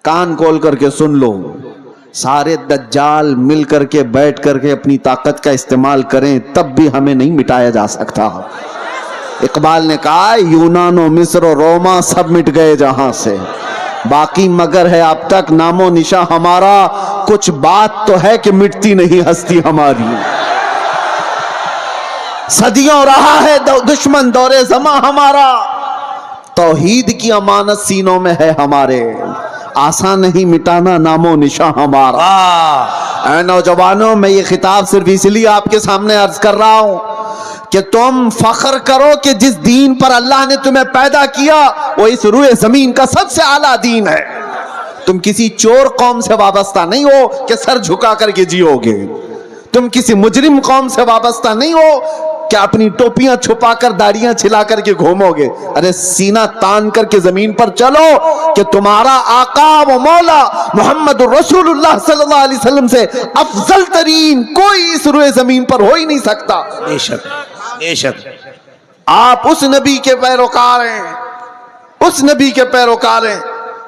کان کھول کر کے سن لو، سارے دجال مل کر کے بیٹھ کر کے اپنی طاقت کا استعمال کریں تب بھی ہمیں نہیں مٹایا جا سکتا۔ اقبال نے کہا یونان و مصر و روما سب مٹ گئے جہاں سے، باقی مگر ہے اب تک نام و نشاں ہمارا، کچھ بات تو ہے کہ مٹتی نہیں ہستی ہماری۔ صدیوں رہا ہے دشمن دور زماں ہمارا، توحید کی امانت سینوں میں ہے ہمارے، آسان نہیں مٹانا نام و نشاں ہمارا۔ اے نوجوانوں، میں یہ خطاب صرف اس لیے آپ کے سامنے عرض کر رہا ہوں کہ تم فخر کرو کہ جس دین پر اللہ نے تمہیں پیدا کیا وہ اس روئے زمین کا سب سے اعلیٰ دین ہے۔ تم کسی چور قوم سے وابستہ نہیں ہو کہ سر جھکا کر کے جیو گے، تم کسی مجرم قوم سے وابستہ نہیں ہو کہ اپنی ٹوپیاں چھپا کر داڑیاں چھلا کر کے گھومو گے۔ ارے سینہ تان کر کے زمین پر چلو کہ تمہارا آقا و مولا محمد رسول اللہ صلی اللہ علیہ وسلم سے افضل ترین کوئی اس روئے زمین پر ہو ہی نہیں سکتا۔ بے شک بے شک، آپ اس نبی کے پیروکار ہیں، اس نبی کے پیروکار ہیں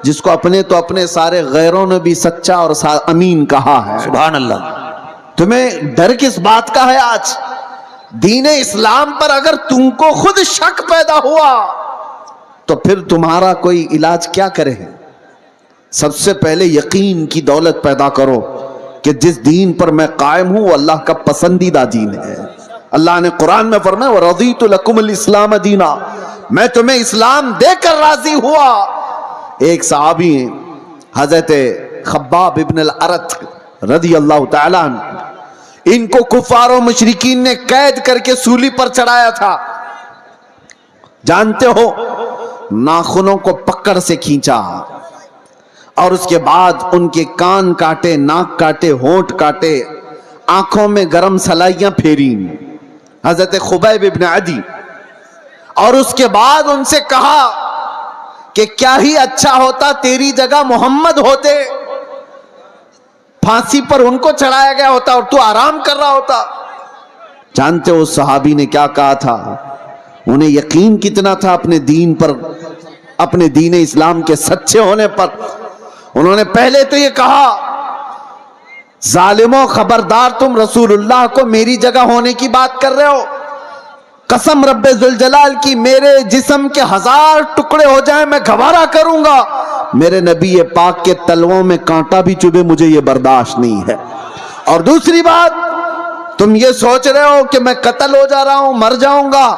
جس کو اپنے سارے غیروں نے بھی سچا اور امین کہا ہے۔ سبحان اللہ۔ تمہیں ڈر کس بات کا ہے؟ آج دین اسلام پر اگر تم کو خود شک پیدا ہوا تو پھر تمہارا کوئی علاج کیا کرے؟ سب سے پہلے یقین کی دولت پیدا کرو کہ جس دین پر میں قائم ہوں وہ اللہ کا پسندیدہ دین ہے۔ اللہ نے قرآن میں فرمایا وَرَضِيتُ لَكُمُ الْإِسْلَامَ دِينًا، میں تمہیں اسلام دے کر راضی ہوا۔ ایک صحابی ہیں حضرت خباب ابن الارت رضی اللہ تعالیٰ عنہ، ان کو کفار و مشرکین نے قید کر کے سولی پر چڑھایا تھا۔ جانتے ہو ناخنوں کو پکڑ سے کھینچا اور اس کے بعد ان کے کان کاٹے، ناک کاٹے، ہونٹ کاٹے، آنکھوں میں گرم سلائیاں پھیری حضرت خبیب ابن عدی، اور اس کے بعد ان سے کہا کہ کیا ہی اچھا ہوتا تیری جگہ محمد ہوتے، پھانسی پر ان کو چڑھایا گیا ہوتا اور تو آرام کر رہا ہوتا۔ جانتے ہو اس صحابی نے کیا کہا تھا؟ انہیں یقین کتنا تھا اپنے دین پر، اپنے دین اسلام کے سچے ہونے پر۔ انہوں نے پہلے تو یہ کہا ظالموں خبردار، تم رسول اللہ کو میری جگہ ہونے کی بات کر رہے ہو، قسم رب ذوالجلال کی میرے جسم کے 1000 ٹکڑے ہو جائیں میں گوارا کروں گا، میرے نبی پاک کے تلووں میں کانٹا بھی چبھے مجھے یہ برداشت نہیں ہے۔ اور دوسری بات، تم یہ سوچ رہے ہو کہ میں قتل ہو جا رہا ہوں، مر جاؤں گا،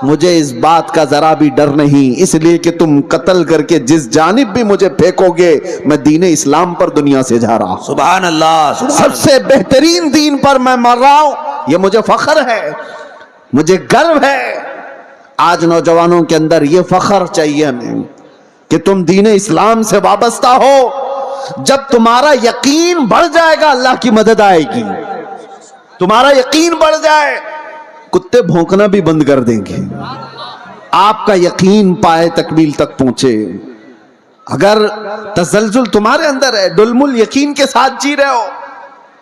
مجھے اس بات کا ذرا بھی ڈر نہیں، اس لیے کہ تم قتل کر کے جس جانب بھی مجھے پھینکو گے میں دین اسلام پر دنیا سے جا رہا ہوں۔ سبحان اللہ، سب سے بہترین دین پر میں مر رہا ہوں، یہ مجھے فخر ہے، مجھے گرو ہے۔ آج نوجوانوں کے اندر یہ فخر چاہیے ہمیں کہ تم دین اسلام سے وابستہ ہو۔ جب تمہارا یقین بڑھ جائے گا اللہ کی مدد آئے گی، تمہارا یقین بڑھ جائے کتے بھونکنا بھی بند کر دیں گے، آپ کا یقین پائے تکمیل تک پہنچے۔ اگر تزلزل تمہارے اندر ہے، ڈلم الیقین کے ساتھ جی رہے ہو،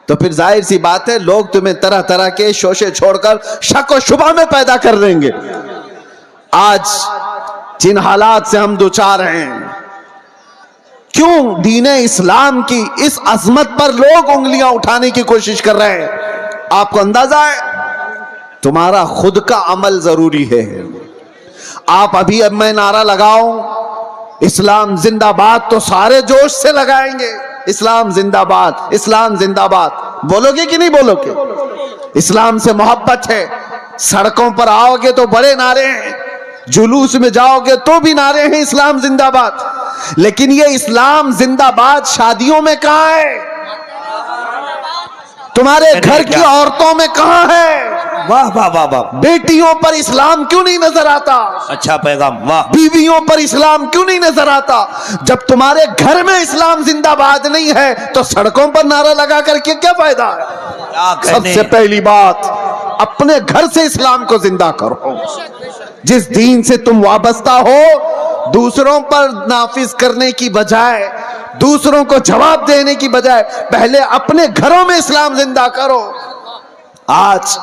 تو پھر ظاہر سی بات ہے لوگ تمہیں طرح طرح کے شوشے چھوڑ کر شک و شبہ میں پیدا کر دیں گے۔ آج جن حالات سے ہم دوچار ہیں، کیوں دین اسلام کی اس عظمت پر لوگ انگلیاں اٹھانے کی کوشش کر رہے ہیں؟ آپ کو اندازہ ہے تمہارا خود کا عمل ضروری ہے۔ آپ ابھی اب میں نعرہ لگاؤں اسلام زندہ باد تو سارے جوش سے لگائیں گے، اسلام زندہ باد، اسلام زندہ باد، بولو گے کہ نہیں بولو گے؟ اسلام سے محبت ہے، سڑکوں پر آؤ گے تو بڑے نعرے ہیں، جلوس میں جاؤ گے تو بھی نعرے ہیں اسلام زندہ باد، لیکن یہ اسلام زندہ باد شادیوں میں کہاں ہے؟ تمہارے گھر کی عورتوں میں کہاں ہے؟ واہ واہ واہ واہ، بیٹیوں پر اسلام کیوں نہیں نظر آتا؟ اچھا پیغام، واہ۔ بیویوں پر اسلام کیوں نہیں نظر آتا؟ جب تمہارے گھر میں اسلام زندہ باد نہیں ہے تو سڑکوں پر نعرہ لگا کر کے کیا فائدہ ہے؟ سب سے پہلی بات اپنے گھر سے اسلام کو زندہ کرو۔ جس دین سے تم وابستہ ہو دوسروں پر نافذ کرنے کی بجائے، دوسروں کو جواب دینے کی بجائے پہلے اپنے گھروں میں اسلام زندہ کرو۔ آج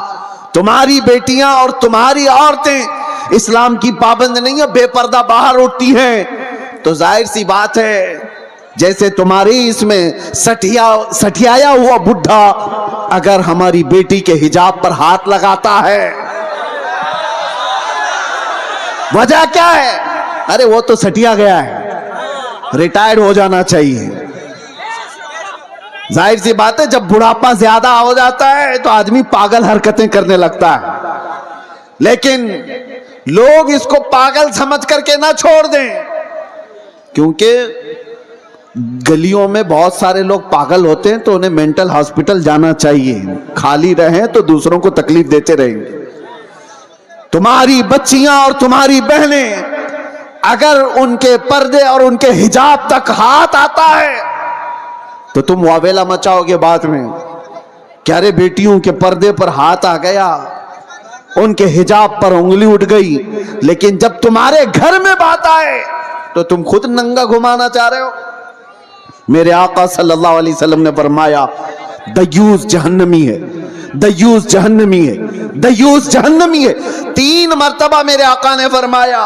تمہاری بیٹیاں اور تمہاری عورتیں اسلام کی پابند نہیں ہیں، بے پردہ باہر اٹھتی ہیں، تو ظاہر سی بات ہے जैसे तुम्हारी इसमें सठियाया हुआ बुढ़ा अगर हमारी बेटी के हिजाब पर हाथ लगाता है, वजह क्या है? अरे वो तो सटिया गया है, रिटायर्ड हो जाना चाहिए। जाहिर सी बात है, जब बुढ़ापा ज्यादा हो जाता है तो आदमी पागल हरकतें करने लगता है। लेकिन लोग इसको पागल समझ करके ना छोड़ दें, क्योंकि गलियों में बहुत सारे लोग पागल होते हैं तो उन्हें मेंटल हॉस्पिटल जाना चाहिए। खाली रहें तो दूसरों को तकलीफ देते रहेंगे। तुम्हारी बच्चियां और तुम्हारी बहनें अगर उनके पर्दे और उनके हिजाब तक हाथ आता है तो तुम वावेला मचाओगे बाद में, क्या रे बेटियों के पर्दे पर हाथ आ गया, उनके हिजाब पर उंगली उठ गई। लेकिन जब तुम्हारे घर में बात आए तो तुम खुद नंगा घुमाना चाह रहे हो। मेरे आका सल्लल्लाहु अलैहि वसल्लम ने फरमाया, दयूस जहन्नमी है, दयूस जहन्नमी है, दयूस जहन्नमी है। 3 मर्तबा मेरे आका ने फरमाया।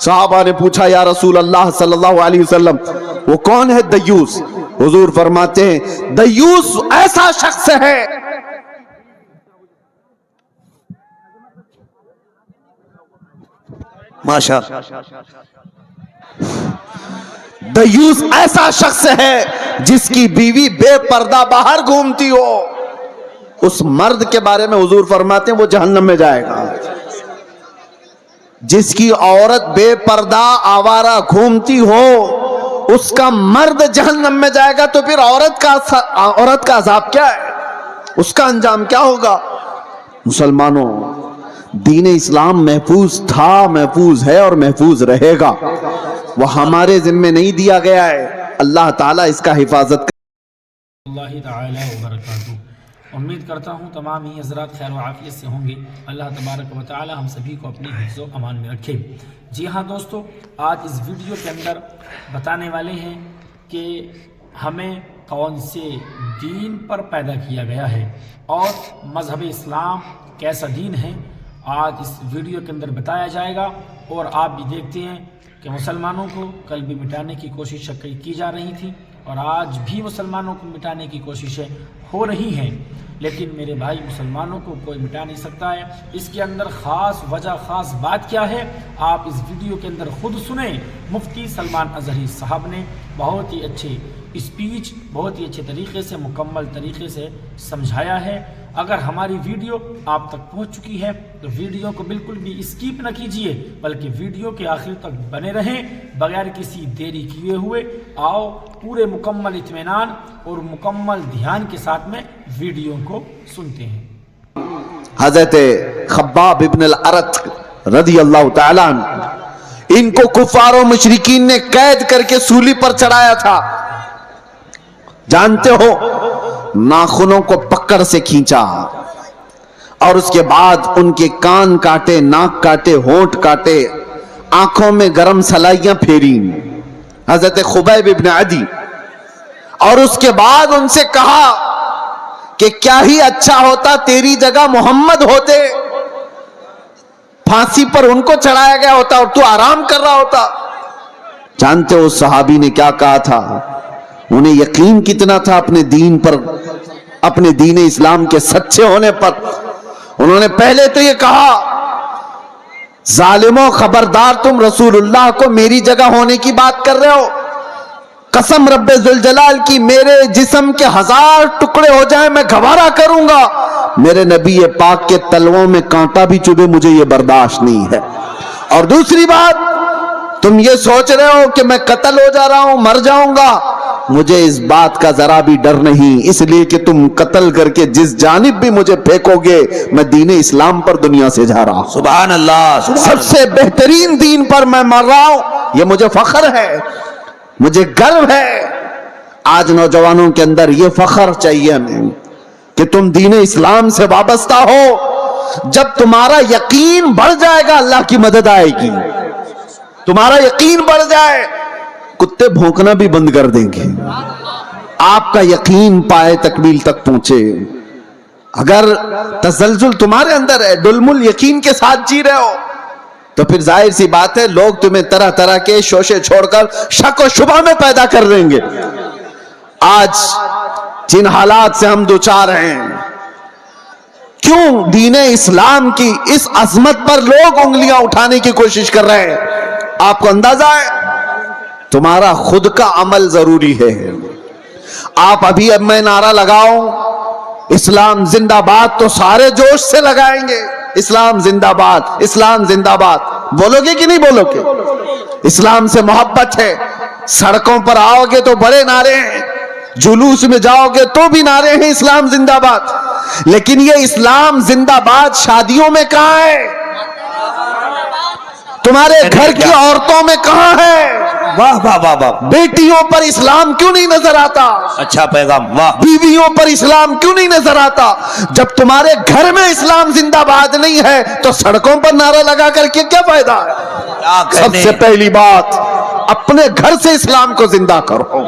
सहाबा ने पूछा, या रसूल अल्लाह सल्लल्लाहु अलैहि वसल्लम, वो कौन है दयूस? हुजूर फरमाते हैं, दयूस ऐसा शख्स है माशा, दयूस ऐसा शख्स है जिसकी बीवी बेपर्दा बाहर घूमती हो। उस मर्द के बारे में हुजूर फरमाते हैं वो जहन्नम में जाएगा। जिसकी औरत बेपर्दा आवारा घूमती हो उसका मर्द जहन्नम में जाएगा। तो फिर औरत का अजाब क्या है, उसका अंजाम क्या होगा? मुसलमानों, दीन इस्लाम महफूज था, महफूज है और महफूज रहेगा। वह हमारे जिम्मे नहीं दिया गया है। अल्लाह ताला इसका हिफाजत कर। उम्मीद करता हूँ तमाम ही हज़रात खैर व आफियत से होंगे। अल्लाह तबारक व तआला हम सभी को अपनी हिफ्ज़ व अमान में रखे। जी हाँ दोस्तों, आज इस वीडियो के अंदर बताने वाले हैं कि हमें कौन से दीन पर पैदा किया गया है और मज़हब इस्लाम कैसा दीन है, आज इस वीडियो के अंदर बताया जाएगा। और आप भी देखते हैं कि मुसलमानों को कल भी मिटाने की कोशिश की जा रही थी और आज भी मुसलमानों को मिटाने की कोशिशें हो रही हैं, लेकिन मेरे भाई मुसलमानों को कोई मिटा नहीं सकता है। इसके अंदर ख़ास वजह, ख़ास बात क्या है, आप इस वीडियो के अंदर खुद सुने। मुफ्ती सलमान अज़हरी साहब ने बहुत ही अच्छे स्पीच, बहुत ही अच्छे तरीके से, मुकम्मल तरीके से समझाया है। अगर हमारी वीडियो आप तक पहुंच चुकी है तो वीडियो को बिल्कुल भी स्किप न कीजिए, बल्कि वीडियो के आखिर तक बने रहें बगैर किसी देरी किए हुए। आओ पूरे मुकम्मल इत्मीनान और मुकम्मल ध्यान के साथ में वीडियो को सुनते हैं। हज़रत खब्बाब इब्न अल-अरत रज़ी अल्लाह तआला अन्हु, इनको कुफार और मुशरिकीन ने कैद करके सूली पर चढ़ाया था। जानते हो, नाखूनों को पकड़ से खींचा और उसके बाद उनके कान काटे, नाक काटे, होंठ काटे, आंखों में गरम सलाइयां फेरी हजरत खुबैब इब्न अदी। और उसके बाद उनसे कहा कि क्या ही अच्छा होता तेरी जगह मोहम्मद होते, फांसी पर उनको चढ़ाया गया होता और तू आराम कर रहा होता। जानते हो उस सहाबी ने क्या कहा था? उन्हें यकीन कितना था अपने दीन पर, अपने दीन इस्लाम के सच्चे होने पर। उन्होंने पहले तो ये कहा, जालिमों खबरदार, तुम रसूलुल्लाह को मेरी जगह होने की बात कर रहे हो। कसम रब्बे जुल जलाल की, मेरे जिस्म के 1000 टुकड़े हो जाए मैं गवारा करूंगा, मेरे नबी पाक के तलवों में कांटा भी चुभे, मुझे ये बर्दाश्त नहीं है। और दूसरी बात, तुम ये सोच रहे हो कि मैं कत्ल हो जा रहा हूं, मर जाऊंगा, मुझे इस बात का जरा भी डर नहीं, इसलिए कि तुम कत्ल करके जिस जानिब भी मुझे फेंकोगे, मैं दीन इस्लाम पर दुनिया से जा रहा हूं। सुभान अल्लाह, सबसे बेहतरीन दीन पर मैं मर रहा हूं, ये मुझे फख्र है, मुझे गर्व है। आज नौजवानों के अंदर ये फख्र चाहिए हमें कि तुम दीन इस्लाम से वाबस्ता हो। जब तुम्हारा यकीन बढ़ जाएगा, अल्लाह की मदद आएगी। तुम्हारा यकीन बढ़ जाए, कुत्ते भौंकना भी बंद कर देंगे। आपका यकीन पाए तकमील तक पहुंचे। अगर तसलजुल तुम्हारे अंदर है, डुलमुल यकीन के साथ जी रहे हो, तो फिर जाहिर सी बात है लोग तुम्हें तरह तरह के शोशे छोड़कर शक और शुबा में पैदा कर देंगे। आज जिन हालात से हम दुचार हैं, क्यों दीन इस्लाम की इस अजमत पर लोग उंगलियां उठाने की कोशिश कर रहे हैं? आपको अंदाजा है? तुम्हारा खुद का अमल जरूरी है। आप अभी अब मैं नारा लगाऊं इस्लाम जिंदाबाद तो सारे जोश से लगाएंगे, इस्लाम जिंदाबाद, इस्लाम जिंदाबाद, बोलोगे कि नहीं बोलोगे? इस्लाम से मोहब्बत है, सड़कों पर आओगे तो बड़े नारे हैं, जुलूस में जाओगे तो भी नारे हैं इस्लाम जिंदाबाद। लेकिन ये इस्लाम जिंदाबाद शादियों में कहां है? तुम्हारे घर की औरतों में कहां है? वाह वाह वाह वाह, बेटियों पर इस्लाम क्यों नहीं नजर आता? अच्छा पैगाम, वाह। बीवियों पर इस्लाम क्यों नहीं नजर आता? जब तुम्हारे घर में इस्लाम जिंदाबाद नहीं है तो सड़कों पर नारा लगा करके क्या फायदा है? क्या कहने? सबसे पहली बात, अपने घर से इस्लाम को जिंदा करो।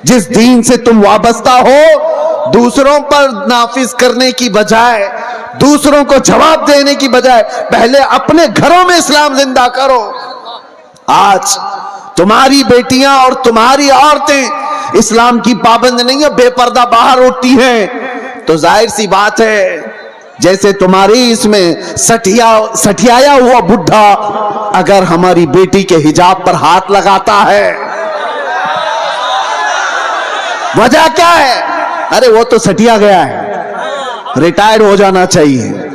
जिस दीन से तुम वाबस्ता हो, दूसरों पर नाफिज करने की बजाय, दूसरों को जवाब देने की बजाय पहले अपने घरों में इस्लाम जिंदा करो। आज तुम्हारी बेटियां और तुम्हारी औरतें इस्लाम की पाबंद नहीं है, बेपर्दा बाहर उठती हैं, तो जाहिर सी बात है जैसे तुम्हारी इसमें सठियाया हुआ बुढ़ा अगर हमारी बेटी के हिजाब पर हाथ लगाता है, वजह क्या है? अरे वो तो सटिया गया है, रिटायर्ड हो जाना चाहिए।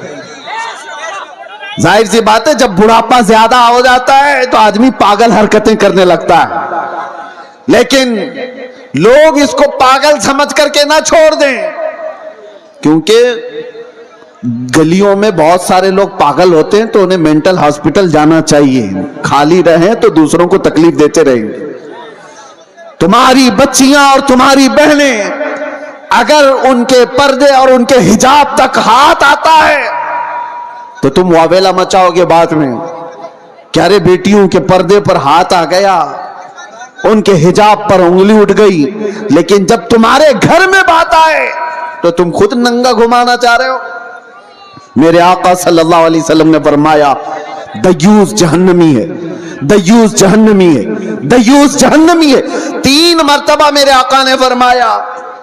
जाहिर सी बात है जब बुढ़ापा ज्यादा हो जाता है तो आदमी पागल हरकतें करने लगता है। लेकिन लोग इसको पागल समझ करके ना छोड़ दें, क्योंकि गलियों में बहुत सारे लोग पागल होते हैं तो उन्हें मेंटल हॉस्पिटल जाना चाहिए। खाली रहें तो दूसरों को तकलीफ देते रहेंगे। तुम्हारी बच्चियां और तुम्हारी बहनें अगर उनके पर्दे और उनके हिजाब तक हाथ आता है तो तुम वावेला मचाओगे बाद में, क्या रे बेटियों के पर्दे पर हाथ आ गया, उनके हिजाब पर उंगली उठ गई। लेकिन जब तुम्हारे घर में बात आए तो तुम खुद नंगा घुमाना चाह रहे हो। मेरे आका सल्लल्लाहु अलैहि वसल्लम ने फरमाया दयूस जहन्नमी है, दयूस जहन्नमी है, दयूस जहन्नमी है। 3 मर्तबा मेरे आका ने फरमाया।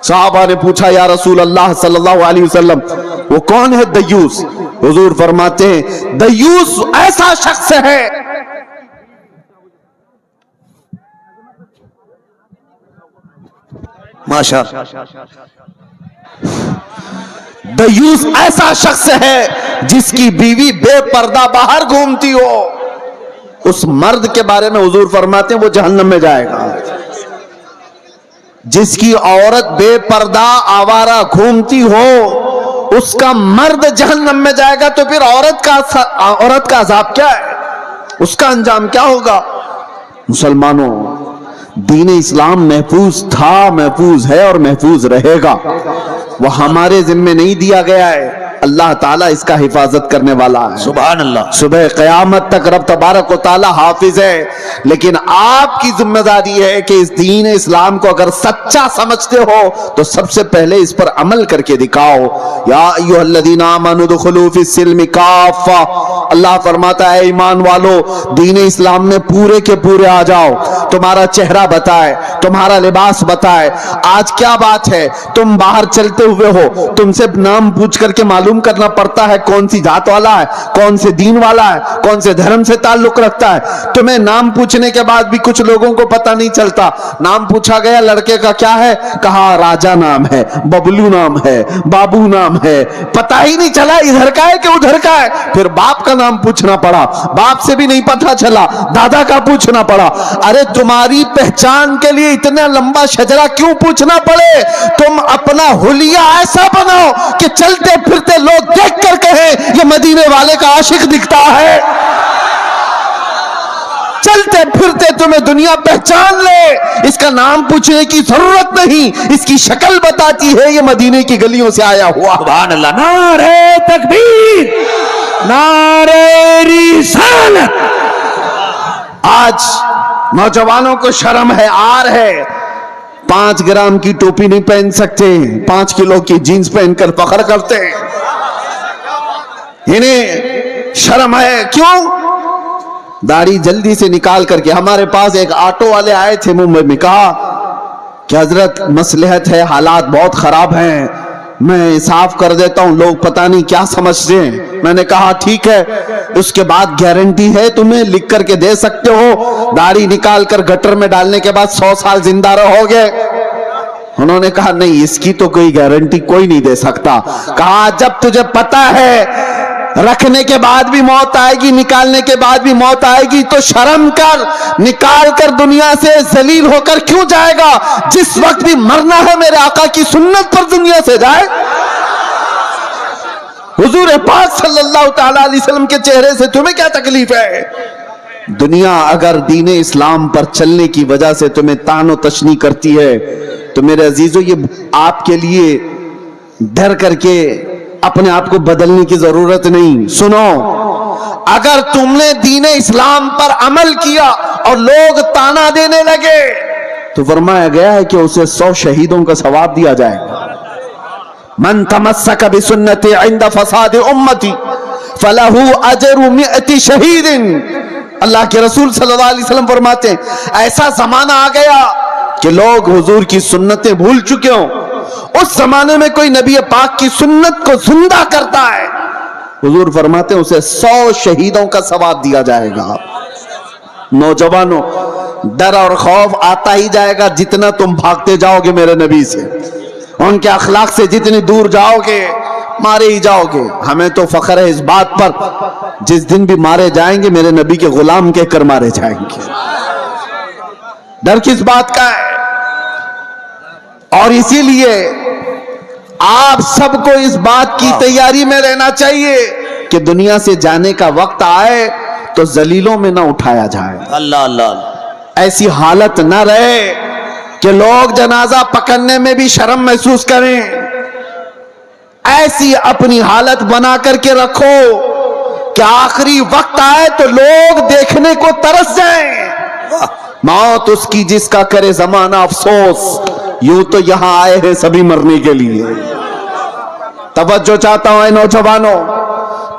सहाबा ने पूछा या रसूल अल्लाह सल्लल्लाहु अलैहि वसल्लम वो कौन है दयूस? हुजूर फरमाते हैं दयूस ऐसा शख्स है माशा, दयूस ऐसा शख्स है जिसकी बीवी बेपर्दा बाहर घूमती हो। उस मर्द के बारे में हुजूर फरमाते हैं वो जहन्नम में जाएगा। जिसकी औरत बेपर्दा आवारा घूमती हो उसका मर्द जहन्नम में जाएगा। तो फिर औरत का अजाब क्या है? उसका अंजाम क्या होगा? मुसलमानों, दीन इस्लाम महफूज था, महफूज है और महफूज रहेगा। वह हमारे जिम्मे नहीं दिया गया है, अल्लाह ताला इसका हिफाजत करने वाला है। सुभान अल्लाह। सुबह क़यामत तक रब तबारक व ताला हाफिज है। लेकिन आपकी जिम्मेदारी है कि इस दीन इस्लाम को अगर सच्चा समझते हो तो सबसे पहले इस पर अमल करके दिखाओ। या अय्युहल्लज़ीना आमनू दुखुलू फिस्सिल्मि काफ़ा, अल्लाह फरमाता है ईमान वालो दीन इस्लाम में पूरे के पूरे आ जाओ। तुम्हारा चेहरा बताए, तुम्हारा लिबास बताए। आज क्या बात है, तुम बाहर चलते हुए हो, तुमसे नाम पूछ करके मालूम करना पड़ता है कौन सी जात वाला है, कौन से दीन वाला है, कौन से धर्म से ताल्लुक रखता है। तुम्हें नाम पूछने के बाद भी कुछ लोगों को पता नहीं चलता। नाम पूछा गया लड़के का क्या है, कहा राजा नाम है, बबलू नाम है, बाबू नाम है, पता ही नहीं चला इधर का है कि उधर का है। फिर बाप का नाम पूछना पड़ा, बाप से भी नहीं पता चला, दादा का पूछना पड़ा। अरे तुम्हारी पहचान के लिए इतना लंबा शजरा क्यों पूछना पड़े? तुम अपना हुलिया ऐसा बनाओ कि चलते फिरते लोग देख कर कहे ये मदीने वाले का आशिक दिखता है। चलते फिरते तुम्हें दुनिया पहचान ले, इसका नाम पूछने की जरूरत नहीं, इसकी शक्ल बताती है ये मदीने की गलियों से आया हुआ। सुभान अल्लाह। नारे तकबीर, नारे रिसालत। आज नौजवानों को शर्म है, आर है। 5 ग्राम की टोपी नहीं पहन सकते, 5 किलो की जीन्स पहनकर फख्र करते हैं। इन्हें शर्म है, क्यों? दाढ़ी जल्दी से निकाल करके, हमारे पास एक ऑटो वाले आए थे मुंबई में, कहा कि हजरत मसलहत है, हालात बहुत खराब हैं, मैं साफ कर देता हूं, लोग पता नहीं क्या समझते हैं। मैंने कहा ठीक है, उसके बाद गारंटी है तुम्हें, लिख करके दे सकते हो, दाढ़ी निकाल कर गटर में डालने के बाद 100 साल जिंदा रहोगे? उन्होंने कहा नहीं, इसकी तो कोई गारंटी कोई नहीं दे सकता। कहा जब तुझे पता है रखने के बाद भी मौत आएगी, निकालने के बाद भी मौत आएगी, तो शर्म कर, निकाल कर दुनिया से जलील होकर क्यों जाएगा? जिस वक्त भी मरना है मेरे आका की सुन्नत पर दुनिया से जाए। हुजूर पाक सल्लल्लाहु तआला अलैहि वसल्लम के चेहरे से तुम्हें क्या तकलीफ है? दुनिया अगर दीन इस्लाम पर चलने की वजह से तुम्हें तानो तशनी करती है तो मेरे अजीजों, ये आपके लिए डर करके अपने आप को बदलने की जरूरत नहीं। सुनो, अगर तुमने दीन इस्लाम पर अमल किया और लोग ताना देने लगे तो फरमाया गया है कि उसे 100 शहीदों का सवाब दिया जाएगा। मन तमस्सक बिसुन्नती इंद फसाद उम्मती फलहू अजरु मिअती शहीदिन। अल्लाह के रसूल सल्लल्लाहु अलैहि वसल्लम फरमाते हैं, ऐसा जमाना आ गया कि लोग हुजूर की सुन्नतें भूल चुके हों। उस जमाने में कोई नबी पाक की सुन्नत को जिंदा करता है, हुजूर फरमाते हैं उसे 100 शहीदों का सवाब दिया जाएगा। नौजवानों, डर और खौफ आता ही जाएगा जितना तुम भागते जाओगे मेरे नबी से, उनके अखलाक से जितनी दूर जाओगे मारे ही जाओगे। हमें तो फख्र है इस बात पर, जिस दिन भी मारे जाएंगे मेरे नबी के गुलाम कहकर मारे जाएंगे। डर किस बात का है? और इसीलिए आप सबको इस बात की तैयारी में रहना चाहिए कि दुनिया से जाने का वक्त आए तो जलीलों में ना उठाया जाए। अल्लाह अल्लाह। ऐसी हालत ना रहे कि लोग जनाजा पकड़ने में भी शर्म महसूस करें। ऐसी अपनी हालत बना करके रखो कि आखिरी वक्त आए तो लोग देखने को तरस जाएं। मौत उसकी जिसका करे जमाना अफसोस, यूं तो यहां आए हैं सभी मरने के लिए। तवज्जो चाहता हूं नौजवानों,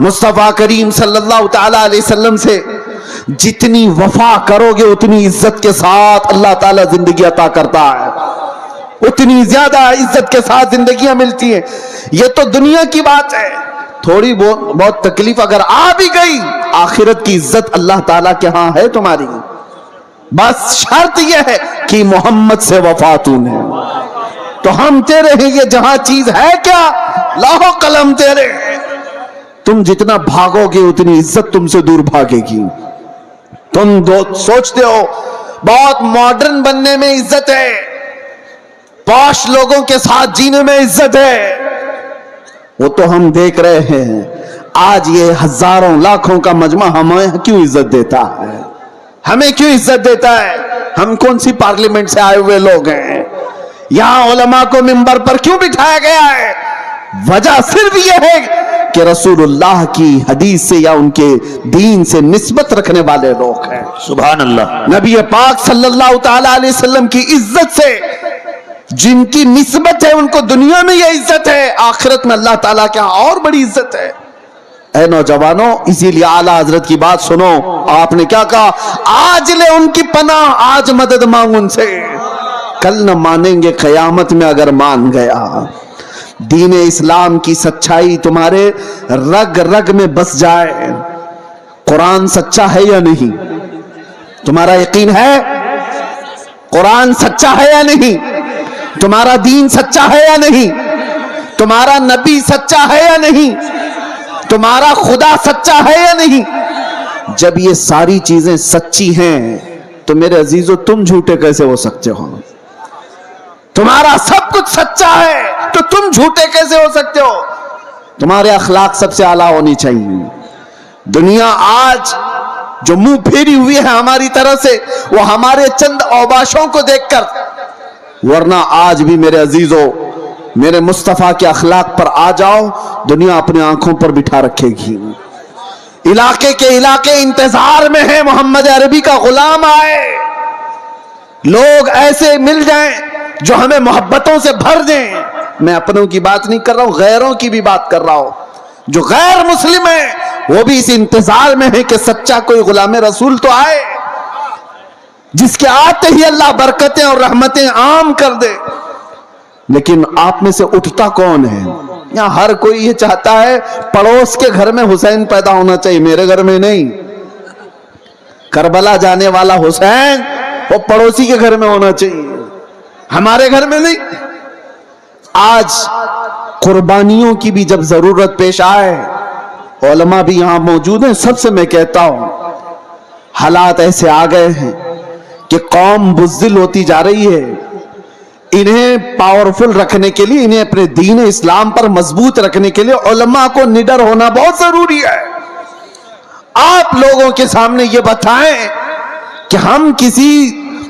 मुस्तफा करीम सल्लल्लाहु ताला अलैहि वसल्लम से जितनी वफा करोगे उतनी इज्जत के साथ अल्लाह ताला जिंदगी अता करता है, उतनी ज्यादा इज्जत के साथ जिंदगियां मिलती हैं। ये तो दुनिया की बात है, थोड़ी बहुत तकलीफ अगर आ भी गई, आखिरत की इज्जत अल्लाह ताला के यहां है तुम्हारी। बस शर्त यह है कि मोहम्मद से वफा तूने, तो हम तेरे हैं, ये जहां चीज है क्या, लाहो कलम तेरे। तुम जितना भागोगे उतनी इज्जत तुमसे दूर भागेगी। तुम सोचते हो बहुत मॉडर्न बनने में इज्जत है, पॉश लोगों के साथ जीने में इज्जत है, वो तो हम देख रहे हैं। आज ये हजारों लाखों का मजमा हमें क्यों इज्जत देता है? हमें क्यों इज्जत देता है? हम कौन सी पार्लियामेंट से आए हुए लोग हैं? यहां उलमा को मिंबर पर क्यों बिठाया गया है? वजह सिर्फ यह है कि रसूलुल्लाह की हदीस से या उनके दीन से निस्बत रखने वाले लोग हैं। सुभान अल्लाह। नबी पाक सल्लल्लाहु ताला अलैहि वसल्लम की इज्जत से जिनकी निस्बत है उनको दुनिया में यह इज्जत है, आखिरत में अल्लाह ताला के यहां और बड़ी इज्जत है। ऐ नौजवानों, इसीलिए आला हजरत की बात सुनो। आपने क्या कहा? आज ले उनकी पनाह, आज मदद मांग उनसे, कल न मानेंगे कयामत में अगर मान गया। दीन इस्लाम की सच्चाई तुम्हारे रग रग में बस जाए। कुरान सच्चा है या नहीं? तुम्हारा यकीन है? कुरान सच्चा है या नहीं? तुम्हारा दीन सच्चा है या नहीं? तुम्हारा नबी सच्चा है या नहीं? तुम्हारा खुदा सच्चा है या नहीं? जब ये सारी चीजें सच्ची हैं तो मेरे अजीजों तुम झूठे कैसे हो सकते हो? तुम्हारा सब कुछ सच्चा है तो तुम झूठे कैसे हो सकते हो? तुम्हारे अखलाक सबसे आला होनी चाहिए। दुनिया आज जो मुंह फेरी हुई है हमारी तरह से, वो हमारे चंद औबाशों को देखकर, वरना आज भी मेरे अजीजों, मेरे मुस्तफा के अखलाक पर आ जाओ, दुनिया अपनी आंखों पर बिठा रखेगी। इलाके के इलाके इंतजार में है मोहम्मद अरबी का गुलाम आए, लोग ऐसे मिल जाएं जो हमें मोहब्बतों से भर दें। मैं अपनों की बात नहीं कर रहा हूं, गैरों की भी बात कर रहा हूं। जो गैर मुस्लिम है वो भी इस इंतजार में है कि सच्चा कोई गुलाम रसूल तो आए, जिसके आते ही अल्लाह बरकतें और रहमतें आम कर दे। लेकिन आप में से उठता कौन है? यहां हर कोई ये चाहता है पड़ोस के घर में हुसैन पैदा होना चाहिए, मेरे घर में नहीं। करबला जाने वाला हुसैन वो पड़ोसी के घर में होना चाहिए, हमारे घर में नहीं। आज कुर्बानियों की भी जब जरूरत पेश आए, उलमा भी यहां मौजूद हैं, सबसे मैं कहता हूं हालात ऐसे आ गए हैं कि कौम बुज़दिल होती जा रही है। इन्हें पावरफुल रखने के लिए, इन्हें अपने दीन इस्लाम पर मजबूत रखने के लिए उलमा को निडर होना बहुत जरूरी है। आप लोगों के सामने ये बताएं कि हम किसी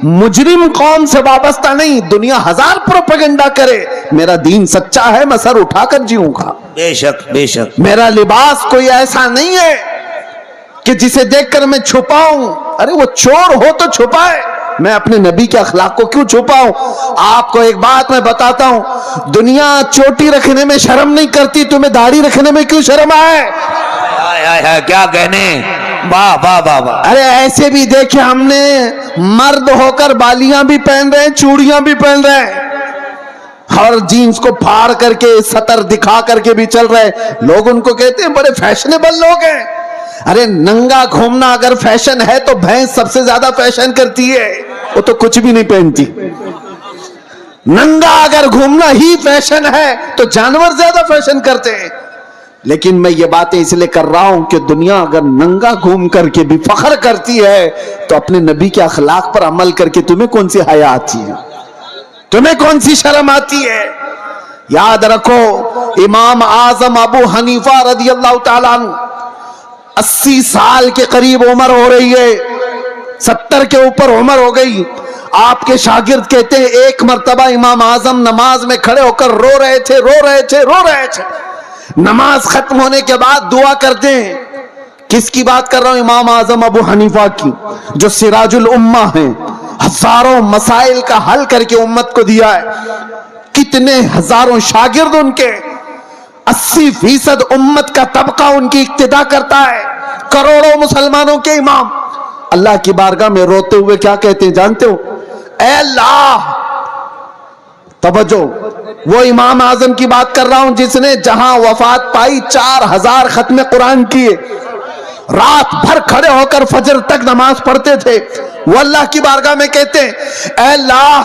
मुजरिम कौम से वाबस्ता नहीं। दुनिया हजार प्रोपेगेंडा करे, मेरा दीन सच्चा है, मैं सर उठाकर जीऊंगा। बेशक बेशक। मेरा लिबास कोई ऐसा नहीं है कि जिसे देखकर मैं छुपाऊं। अरे वो चोर हो तो छुपाए, मैं अपने नबी के अखलाक को क्यों छुपाऊं? आपको एक बात मैं बताता हूं, दुनिया चोटी रखने में शर्म नहीं करती, तुम्हें दाढ़ी रखने में क्यों शर्म आए? क्या कहने, वाह वाह वाह वाह। अरे ऐसे भी देखे हमने, मर्द होकर बालियां भी पहन रहे हैं, चूड़ियां भी पहन रहे हैं, और जीन्स को फाड़ करके सतर दिखा करके भी चल रहे हैं। लोग उनको कहते हैं बड़े फैशनेबल लोग हैं। अरे नंगा घूमना अगर फैशन है तो भैंस सबसे ज्यादा फैशन करती है, वो तो कुछ भी नहीं पहनती। नंगा अगर घूमना ही फैशन है तो जानवर ज्यादा फैशन करते हैं। लेकिन मैं ये बातें इसलिए कर रहा हूं कि दुनिया अगर नंगा घूम करके भी फख्र करती है तो अपने नबी के अखलाक पर अमल करके तुम्हें कौन सी हया आती है? तुम्हें कौन सी शर्म आती है? याद रखो, इमाम आजम अबू हनीफा रदी अल्लाह ताला अन्हु 80 साल के करीब उम्र हो रही है, 70 के ऊपर उम्र हो गई। आपके शागिर्द कहते हैं एक मर्तबा इमाम आजम नमाज में खड़े होकर रो रहे थे। नमाज खत्म होने के बाद दुआ करते हैं। किसकी बात कर रहा हूं? इमाम आजम अबू हनीफा की, जो सिराजुल उम्मा हैं, हजारों मसाइल का हल करके उम्मत को दिया है। कितने हजारों शागिर्द उनके, 80% उम्मत का तबका उनकी इक्तिदा करता है, करोड़ों मुसलमानों के इमाम। अल्लाह की बारगाह में रोते हुए क्या कहते हैं जानते हो? ऐ अल्लाह, तवज्जो, वो इमाम आजम की बात कर रहा हूं जिसने जहां वफात पाई 4000 खत्म कुरान किए, रात भर खड़े होकर फजर तक नमाज पढ़ते थे। वो अल्लाह की बारगाह में कहते हैं, ऐ अल्लाह,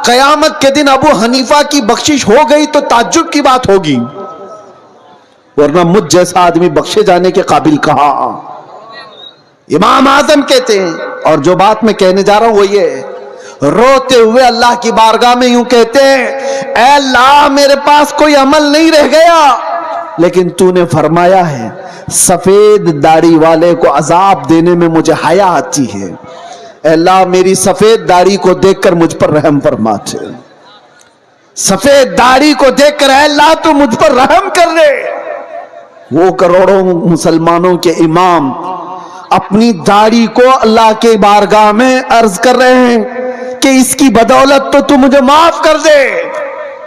कयामत के दिन अबू हनीफा की बख्शिश हो गई तो ताज्जुब की बात होगी, वरना मुझ जैसा आदमी बख्शे जाने के काबिल कहा। इमाम आजम कहते हैं, और जो बात मैं कहने जा रहा हूं वो ये, रोते हुए अल्लाह की बारगाह में यूं कहते हैं, ऐ अल्लाह, मेरे पास कोई अमल नहीं रह गया, लेकिन तूने फरमाया है सफेद दाढ़ी वाले को अजाब देने में मुझे हया आती है। ऐ अल्लाह, मेरी सफेद दाढ़ी को देखकर मुझ पर रहम फरमा दे। सफेद दाढ़ी को देखकर ऐ अल्लाह तू मुझ पर रहम कर ले। वो करोड़ों मुसलमानों के इमाम अपनी दाढ़ी को अल्लाह के बारगाह में अर्ज कर रहे हैं कि इसकी बदौलत तो तू मुझे माफ कर दे।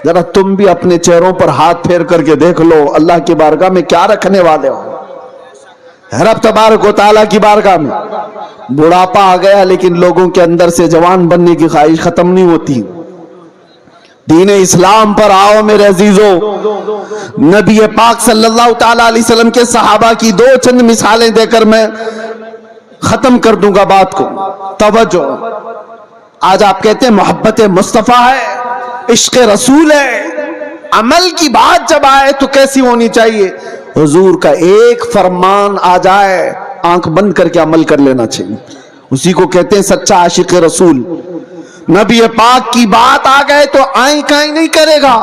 जरा तुम भी अपने चेहरों पर हाथ फेर करके देख लो, अल्लाह की बारगाह में क्या रखने वाले हो। रब तबारक व तआला की बारगाह में बुढ़ापा आ गया, लेकिन लोगों के अंदर से जवान बनने की ख्वाहिश खत्म नहीं होती। दीन इस्लाम पर आओ मेरे अजीजों। नबी पाक सल्लल्लाहु ताला अलैहि वसल्लम के सहाबा की दो चंद मिसालें देकर मैं खत्म कर दूंगा बात को। तवज्जो, आज आप कहते हैं मोहब्बत मुस्तफा है, इश्क रसूल है, अमल की बात जब आए तो कैसी होनी चाहिए? हुजूर का एक फरमान आ जाए, आंख बंद करके अमल कर लेना चाहिए, उसी को कहते हैं सच्चा आशिक रसूल। नबी पाक की बात आ गए तो आई काई नहीं करेगा,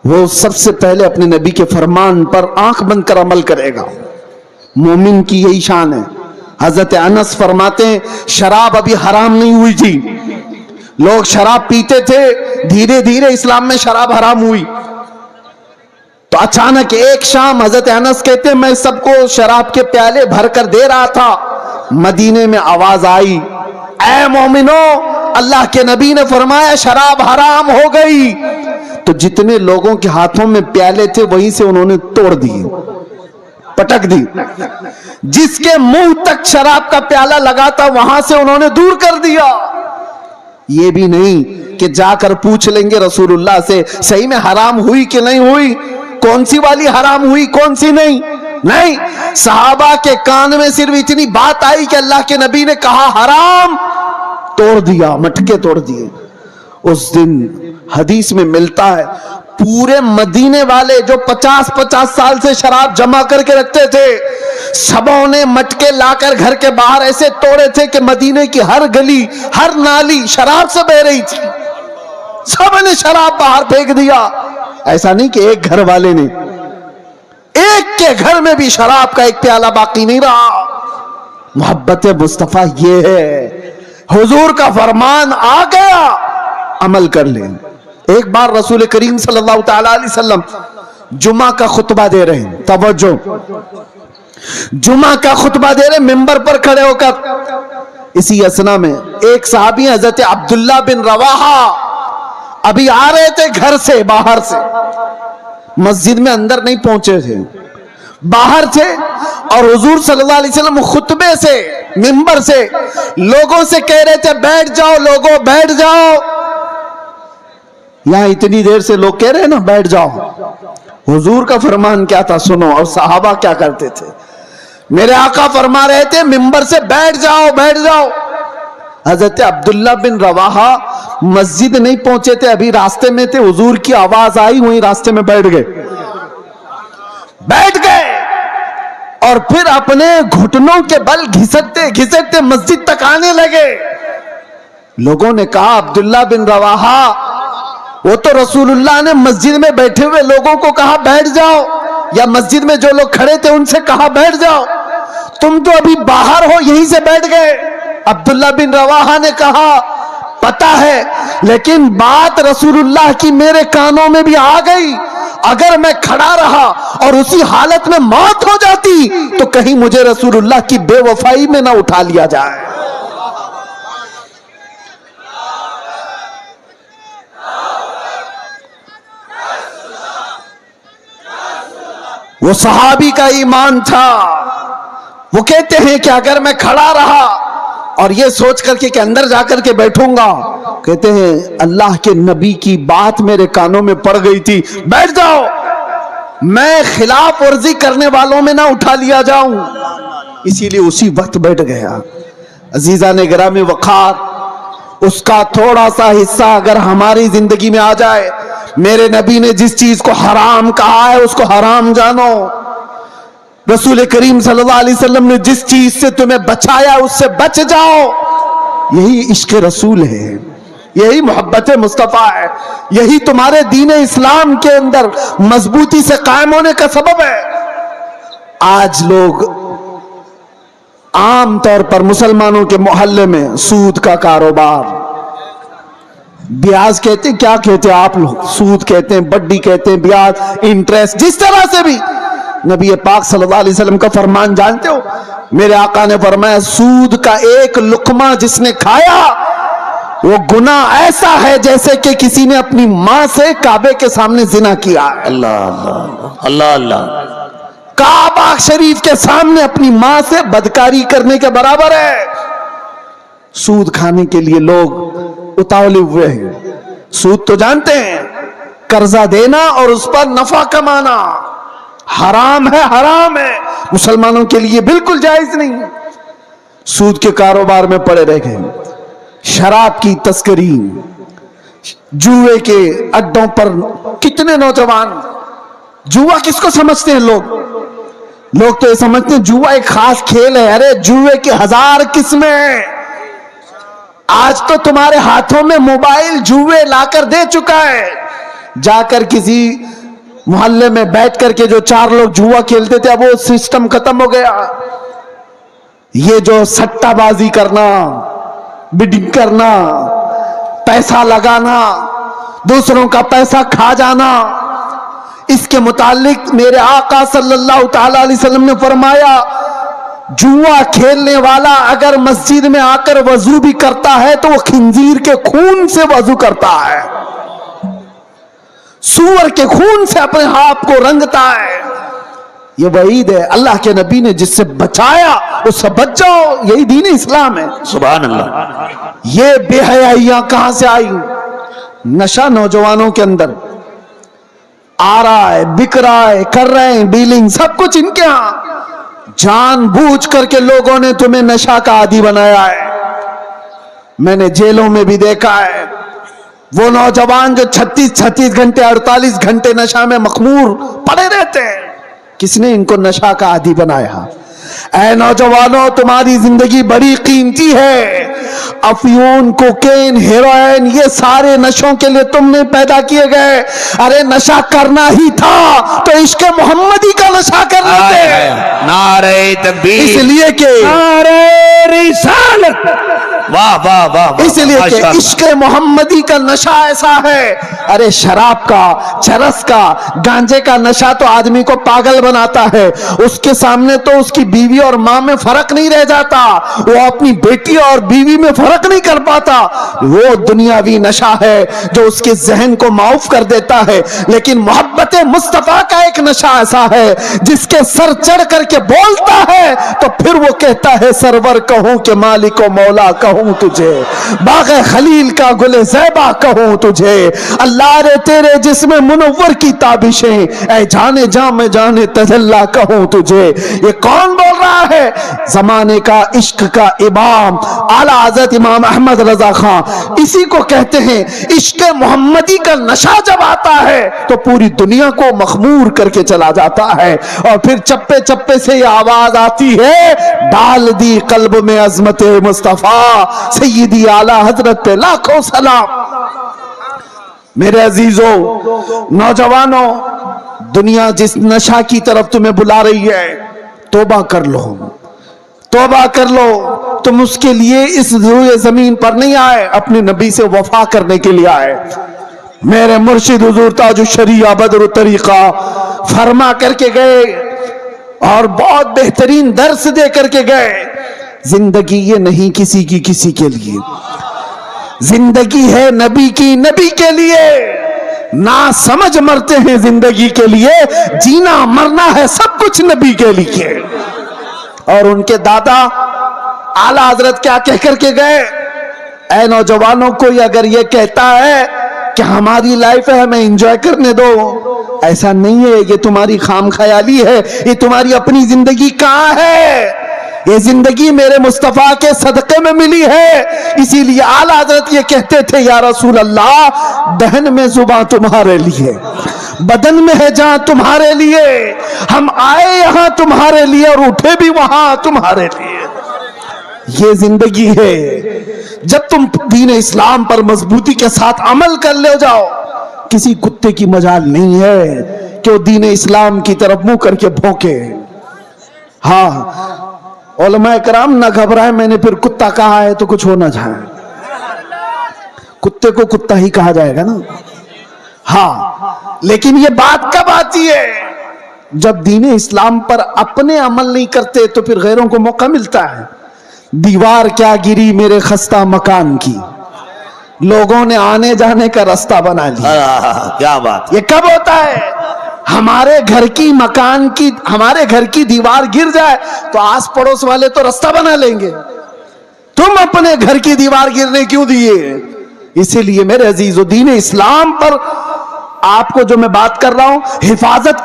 वो सबसे पहले अपने नबी के फरमान पर आंख बंद कर अमल करेगा। मोमिन की यही शान है। हजरत अनस फरमाते हैं, शराब अभी हराम नहीं हुई थी, लोग शराब पीते थे, धीरे धीरे इस्लाम में शराब हराम हुई। तो अचानक एक शाम हजरत अनस कहते हैं, मैं सबको शराब के प्याले भर कर दे रहा था, मदीने में आवाज आई, ऐ मोमिनो, अल्लाह के नबी ने फरमाया शराब हराम हो गई। तो जितने लोगों के हाथों में प्याले थे वहीं से उन्होंने तोड़ दिए। पटक दी। जिसके मुंह तक शराब का प्याला लगा था वहां से उन्होंने दूर कर दिया। ये भी नहीं कि जाकर पूछ लेंगे रसूलुल्लाह से सही में हराम हुई कि नहीं हुई, कौन सी वाली हराम हुई कौन सी नहीं। नहीं, सहाबा के कान में सिर्फ इतनी बात आई कि अल्लाह के नबी ने कहा हराम, तोड़ दिया, मटके तोड़ दिए। उस दिन हदीस में मिलता है पूरे मदीने वाले जो 50-50 साल से शराब जमा करके रखते थे, सबों ने मटके लाकर घर के बाहर ऐसे तोड़े थे कि मदीने की हर गली हर नाली शराब से बह रही थी। सबने शराब बाहर फेंक दिया। ऐसा नहीं कि एक घर वाले ने, एक के घर में भी शराब का एक प्याला बाकी नहीं रहा। मोहब्बत मुस्तफा ये है, हुजूर का फरमान आ गया, अमल कर लें। एक बार रसूल करीम सल्लल्लाहु तआला अलैहि वसल्लम जुमा का खुतबा दे रहे हैं, तवज्जो, जुमा का खुतबा दे रहे, मिंबर पर खड़े होकर। इसी असना में एक सहाबी हजरत अब्दुल्ला बिन रवाहा अभी आ रहे थे घर से, बाहर से, मस्जिद में अंदर नहीं पहुंचे थे, बाहर थे। और हुजूर सल्लल्लाहु अलैहि वसल्लम खुतबे से, मिंबर से लोगों से कह रहे थे बैठ जाओ लोगों, बैठ जाओ। यहां इतनी देर से लोग कह रहे हैं ना बैठ जाओ। हुजूर का फरमान क्या था सुनो, और सहाबा क्या करते थे। मेरे आका फरमा रहे थे मिंबर से बैठ जाओ, बैठ जाओ। हजरत अब्दुल्ला बिन रवाहा मस्जिद नहीं पहुंचे थे, अभी रास्ते में थे, हुजूर की आवाज आई, वहीं रास्ते में बैठ गए, बैठ गए। और फिर अपने घुटनों के बल घिसकते घिसकते मस्जिद तक आने लगे। लोगों ने कहा अब्दुल्ला बिन रवाहा, वो तो रसूलुल्लाह ने मस्जिद में बैठे हुए लोगों को कहा बैठ जाओ, या मस्जिद में जो लोग खड़े थे उनसे कहा बैठ जाओ, तुम तो अभी बाहर हो, यहीं से बैठ गए। अब्दुल्ला बिन रवाहा ने कहा पता है, लेकिन बात रसूलुल्लाह की मेरे कानों में भी आ गई। अगर मैं खड़ा रहा और उसी हालत में मौत हो जाती तो कहीं मुझे रसूलुल्लाह की बेवफाई में ना उठा लिया जाए। वो सहाबी का ईमान था। वो कहते हैं कि अगर मैं खड़ा रहा और ये सोच करके कि अंदर जाकर के बैठूंगा, कहते हैं अल्लाह के नबी की बात मेरे कानों में पड़ गई थी, बैठ जाओ, मैं खिलाफ वर्जी करने वालों में ना उठा लिया जाऊं, इसीलिए उसी वक्त बैठ गया। अजीजा ने गिरामी वक़ार, उसका थोड़ा सा हिस्सा अगर हमारी जिंदगी में आ जाए, मेरे नबी ने जिस चीज को हराम कहा है उसको हराम जानो, रसूल करीम सल्लल्लाहु अलैहि वसल्लम ने जिस चीज से तुम्हें बचाया उससे बच जाओ। यही इश्क रसूल है, यही मोहब्बत मुस्तफा है, यही तुम्हारे दीन इस्लाम के अंदर मजबूती से कायम होने का सबब है। आज लोग आम तौर पर मुसलमानों के मोहल्ले में सूद का कारोबार, ब्याज कहते हैं, क्या कहते हैं आप लोग, सूद कहते हैं, बड्डी कहते हैं, ब्याज, इंटरेस्ट, जिस तरह से भी। नबी पाक सल्लल्लाहु अलैहि वसल्लम का फरमान जानते हो, मेरे आका ने फरमाया सूद का एक लुकमा जिसने खाया वो गुनाह ऐसा है जैसे कि किसी ने अपनी मां से काबे के सामने जिना किया। अल्लाह अल्लाह अल्लाह अल्लाह, काबा शरीफ के सामने अपनी मां से बदकारी करने के बराबर है। सूद खाने के लिए लोग उतावले हुए हैं। सूद तो जानते हैं, कर्जा देना और उस पर नफा कमाना हराम है, हराम है, मुसलमानों के लिए बिल्कुल जायज नहीं है। सूद के कारोबार में पड़े रह गए, शराब की तस्करी, जुए के अड्डों पर कितने नौजवान, जुआ किसको समझते हैं लोग तो ये समझते हैं जुआ एक खास खेल है। अरे जुए की 1000 किस्में हैं। आज तो तुम्हारे हाथों में मोबाइल जुए लाकर दे चुका है। जाकर किसी मोहल्ले में बैठ करके जो 4 लोग जुआ खेलते थे, अब वो सिस्टम खत्म हो गया। ये जो सट्टाबाजी करना, बिडिंग करना, पैसा लगाना, दूसरों का पैसा खा जाना, इसके मुतालिक मेरे आका सल्लल्लाहु ताला अलैहि वसल्लम ने फरमाया, जुआ खेलने वाला अगर मस्जिद में आकर वजू भी करता है तो वो खिंजीर के खून से वजू करता है, सूअर के खून से अपने हाथ को रंगता है। ये वईद है। अल्लाह के नबी ने जिससे बचाया उससे बच जाओ, यही दीन इस्लाम है। सुभान अल्लाह। ये बेहयाइयां कहां से आई? नशा नौजवानों के अंदर आ रहा है, बिक रहा है, कर रहे हैं डीलिंग, सब कुछ इनके यहां। जानबूझ करके लोगों ने तुम्हें नशा का आदी बनाया है। मैंने जेलों में भी देखा है वो नौजवान जो 36 घंटे 48 घंटे नशा में मखमूर पड़े रहते हैं। किसने इनको नशा का आदी बनाया? ऐ नौजवानों, तुम्हारी जिंदगी बड़ी कीमती है। अफयून, कोकेन, हेरोइन, ये सारे नशों के लिए तुम नहीं पैदा किए गए। अरे नशा करना ही था तो इश्क मोहम्मदी का नशा कर लेते। नारे तकबीर, इसलिए कि नारे रिसालत, वाह वाह वाह, इसलिए कि इश्क मोहम्मदी का नशा ऐसा है। अरे शराब का, चरस का, गांजे का नशा तो आदमी को पागल बनाता है। उसके सामने तो उसकी बीवी और माँ में फर्क नहीं रह जाता, वो अपनी बेटी और बीवी में फर्क नहीं कर पाता। वो दुनियावी नशा है जो उसके जहन को माउफ कर देता है। लेकिन मोहब्बत मुस्तफा का एक नशा ऐसा है जिसके सर चढ़ करके बोलता है तो फिर वो कहता है सरवर कहूं कि मालिक व मौला कहूं तुझे, बाग़े खलील का गुले ज़ैबा कहूं तुझे। अल्लाह रे तेरे जिसमें मुनव्वर की ताबिशें, ऐ जाने जा में जाने तजल्ला कहूं तुझे। ये कौन बोल रहा है? जमाने का इश्क का इमाम आला हज़रत इमाम अहमद रजा खां। इसी को कहते हैं इश्क मोहम्मदी का नशा जब आता है तो पूरी दुनिया को मखमूर करके चला जाता है। और फिर चप्पे चप्पे से ये आवाज आती है, डाल दी कल्ब में अजमत मुस्तफा, सैयदी आला हजरत पे लाखों सलाम। मेरे अजीजों, नौजवानों, दुनिया जिस नशा की तरफ तुम्हें बुला रही है, तौबा कर लो, तौबा कर लो। तुम उसके लिए इस रूए जमीन पर नहीं आए, अपने नबी से वफा करने के लिए आए। मेरे मुर्शिद हुजूर ताजुश शरीया बदर तरीका फरमा करके गए और बहुत बेहतरीन दर्स दे करके गए। जिंदगी ये नहीं किसी की किसी के लिए, जिंदगी है नबी की नबी के लिए। ना समझ मरते हैं जिंदगी के लिए, जीना मरना है सब कुछ नबी के लिए। और उनके दादा आला हजरत क्या कह करके गए? ऐ नौजवानों, कोई अगर ये कहता है कि हमारी लाइफ है हमें एंजॉय करने दो, ऐसा नहीं है। ये तुम्हारी खाम ख्याली है, ये तुम्हारी अपनी जिंदगी कहाँ है? ये जिंदगी मेरे मुस्तफा के सदके में मिली है। इसीलिए आला हजरत ये कहते थे, या रसूल अल्लाह, दहन में जुबान तुम्हारे लिए, बदन में है जान तुम्हारे लिए। हम आए यहां तुम्हारे लिए और उठे भी वहां तुम्हारे लिए। ये जिंदगी है। जब तुम दीन इस्लाम पर मजबूती के साथ अमल कर ले जाओ, किसी कुत्ते की मजाल नहीं है कि वो दीन इस्लाम की तरफ मुंह करके भौंके। हाँ, उलमा कराम ना घबराए, मैंने फिर कुत्ता कहा है तो कुछ हो ना जाए, कुत्ते को कुत्ता ही कहा जाएगा ना। हाँ, लेकिन ये बात कब आती है? जब दीन इस्लाम पर अपने अमल नहीं करते तो फिर गैरों को मौका मिलता है। दीवार क्या गिरी मेरे खस्ता मकान की, लोगों ने आने जाने का रास्ता बना लिया। क्या बात। ये कब होता है? हमारे घर की मकान की, हमारे घर की दीवार गिर जाए तो आस पड़ोस वाले तो रास्ता बना लेंगे। तुम अपने घर की दीवार गिरने क्यों दिए? इसीलिए मेरे अजीजों, दीन इस्लाम पर आपको जो मैं बात कर रहा हूं, हिफाजत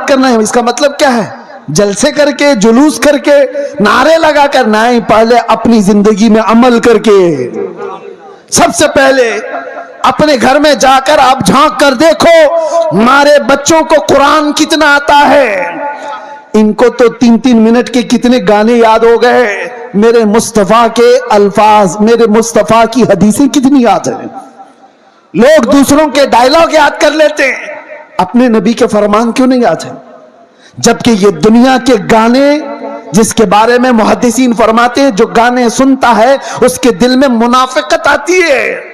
करना है। इसका मतलब क्या है? जलसे करके, जुलूस करके, नारे लगाकर नहीं, पहले अपनी जिंदगी में अमल करके। सबसे पहले अपने घर में जाकर आप झांक कर देखो, हमारे बच्चों को कुरान कितना आता है। इनको तो 3-3 मिनट के कितने गाने याद हो गए। मेरे मुस्तफा के अल्फाज, मेरे मुस्तफा की हदीसें कितनी याद है। लोग दूसरों के डायलॉग याद कर लेते हैं, अपने नबी के फरमान क्यों नहीं याद है? जबकि ये दुनिया के गाने, जिसके बारे में मुहद्दिसीन फरमाते हैं, जो गाने सुनता है उसके दिल में मुनाफिकत आती है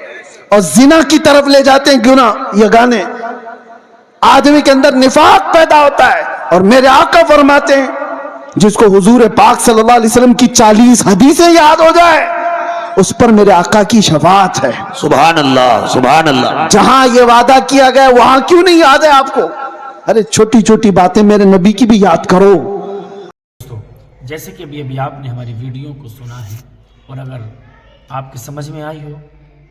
और जिना की तरफ ले जाते हैं। क्यों ना? ये गाने आदमी के अंदर निफाक पैदा होता है। और मेरे आका फरमाते हैं, जिसको हुजूर पाक सल्लल्लाहु अलैहि वसल्लम की 40 हदीसें याद हो जाए, उस पर मेरे आका की शफाअत है। सुभान अल्लाह, सुभान अल्लाह। जहां ये वादा किया गया वहां क्यों नहीं याद है आपको? अरे छोटी छोटी बातें मेरे नबी की भी याद करो। दोस्तों, जैसे कि अभी आपने हमारी वीडियो को सुना है और अगर आपके समझ में आई हो,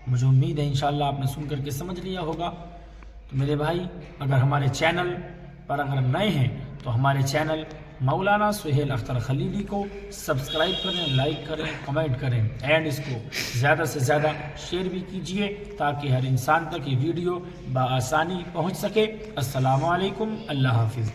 मुझे उम्मीद है इंशाअल्लाह आपने सुन करके समझ लिया होगा। तो मेरे भाई, अगर हमारे चैनल पर अगर नए हैं तो हमारे चैनल मौलाना सुहेल अख्तर खलीली को सब्सक्राइब करें, लाइक करें, कमेंट करें एंड इसको ज़्यादा से ज़्यादा शेयर भी कीजिए ताकि हर इंसान तक ये वीडियो बआसानी पहुंच सके। अस्सलामु अलैकुम, अल्लाह हाफिज़।